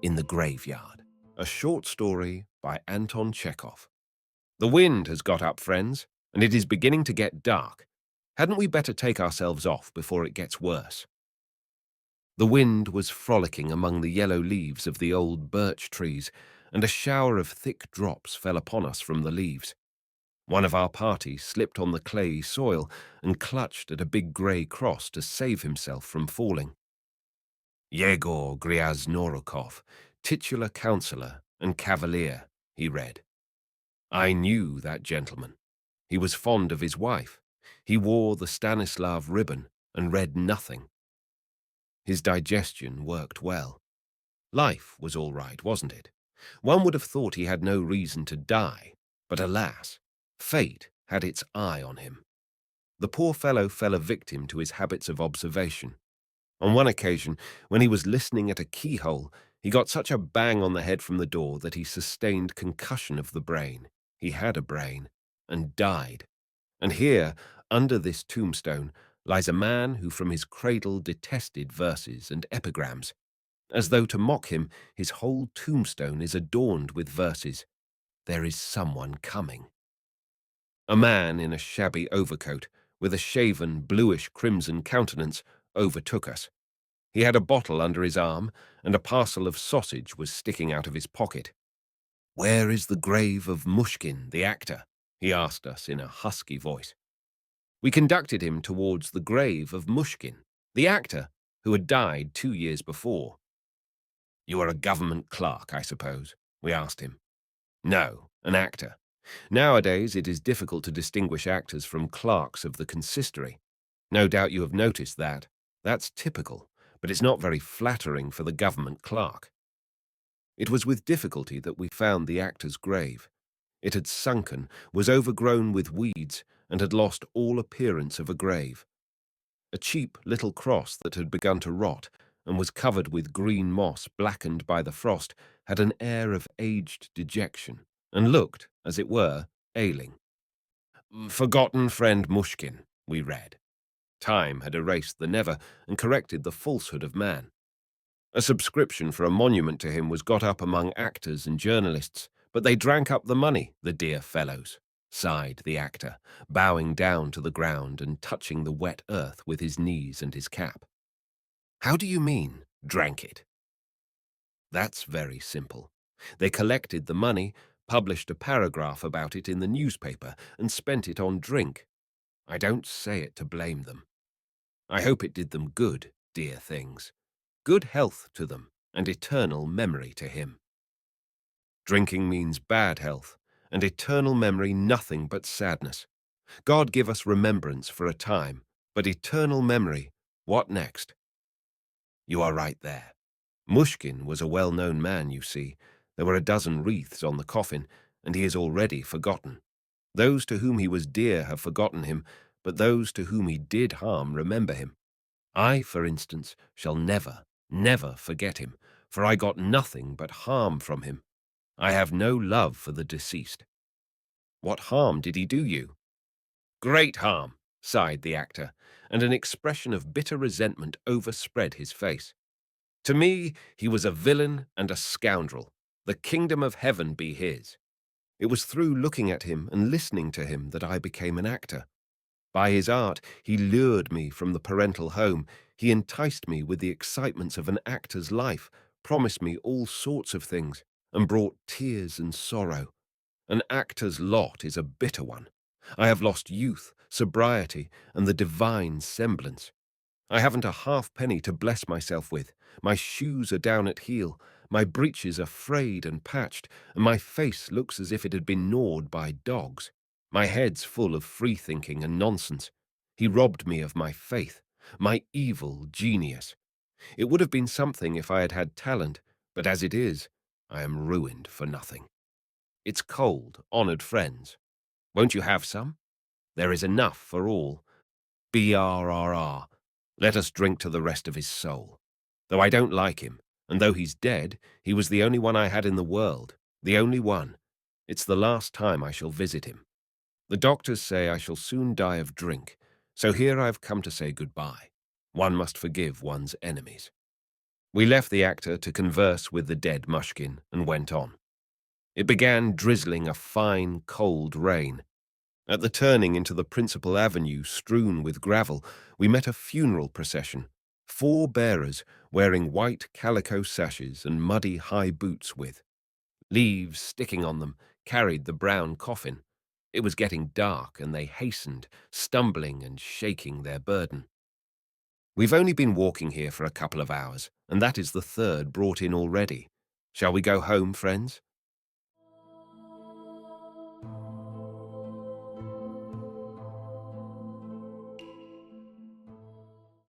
in the Graveyard. A short story by Anton Chekhov. The wind has got up, friends, and it is beginning to get dark. Hadn't we better take ourselves off before it gets worse? The wind was frolicking among the yellow leaves of the old birch trees, and a shower of thick drops fell upon us from the leaves. One of our party slipped on the clayey soil and clutched at a big grey cross to save himself from falling. Yegor Gryaznorukov, titular councillor and cavalier, he read. I knew that gentleman. He was fond of his wife. He wore the Stanislav ribbon and read nothing. His digestion worked well. Life was all right, wasn't it? One would have thought he had no reason to die, but alas, fate had its eye on him. The poor fellow fell a victim to his habits of observation. On one occasion, when he was listening at a keyhole, he got such a bang on the head from the door that he sustained concussion of the brain. He had a brain, and died. And here, under this tombstone, lies a man who from his cradle detested verses and epigrams. As though to mock him, his whole tombstone is adorned with verses. There is someone coming. A man in a shabby overcoat, with a shaven, bluish-crimson countenance, overtook us. He had a bottle under his arm, and a parcel of sausage was sticking out of his pocket. "Where is the grave of Mushkin, the actor?" he asked us in a husky voice. We conducted him towards the grave of Mushkin, the actor, who had died 2 years before. "You are a government clerk, I suppose?" we asked him. "No, an actor. Nowadays it is difficult to distinguish actors from clerks of the consistory. No doubt you have noticed that. That's typical, but it's not very flattering for the government clerk." It was with difficulty that we found the actor's grave. It had sunken, was overgrown with weeds, and had lost all appearance of a grave. A cheap little cross that had begun to rot, and was covered with green moss blackened by the frost, had an air of aged dejection, and looked, as it were, ailing. "Forgotten friend Mushkin," we read. Time had erased the never and corrected the falsehood of man. A subscription for a monument to him was got up among actors and journalists, but they drank up the money, the dear fellows, sighed the actor, bowing down to the ground and touching the wet earth with his knees and his cap. "How do you mean, drank it?" "That's very simple. They collected the money, published a paragraph about it in the newspaper, and spent it on drink. I don't say it to blame them. I hope it did them good, dear things. Good health to them, and eternal memory to him." Drinking means bad health, and eternal memory nothing but sadness. God give us remembrance for a time, but eternal memory, what next? You are right there. Mushkin was a well-known man, you see. There were a dozen wreaths on the coffin, and he is already forgotten. Those to whom he was dear have forgotten him, but those to whom he did harm remember him. I, for instance, shall never, never forget him, for I got nothing but harm from him. I have no love for the deceased. What harm did he do you? Great harm, sighed the actor, and an expression of bitter resentment overspread his face. To me, he was a villain and a scoundrel. The kingdom of heaven be his. It was through looking at him and listening to him that I became an actor. By his art, he lured me from the parental home. He enticed me with the excitements of an actor's life, promised me all sorts of things, and brought tears and sorrow. An actor's lot is a bitter one. I have lost youth, sobriety, and the divine semblance. I haven't a halfpenny to bless myself with. My shoes are down at heel, my breeches are frayed and patched, and my face looks as if it had been gnawed by dogs. My head's full of free-thinking and nonsense. He robbed me of my faith, my evil genius. It would have been something if I had had talent, but as it is, I am ruined for nothing. It's cold, honoured friends. Won't you have some? There is enough for all. BRRR. Let us drink to the rest of his soul. Though I don't like him, and though he's dead, he was the only one I had in the world, the only one. It's the last time I shall visit him. The doctors say I shall soon die of drink, so here I've come to say goodbye. One must forgive one's enemies. We left the actor to converse with the dead Mushkin and went on. It began drizzling a fine, cold rain. At the turning into the principal avenue strewn with gravel, we met a funeral procession. 4 bearers wearing white calico sashes and muddy high boots with leaves sticking on them carried the brown coffin. It was getting dark and they hastened, stumbling and shaking their burden. We've only been walking here for a couple of hours, and that is the third brought in already. Shall we go home, friends?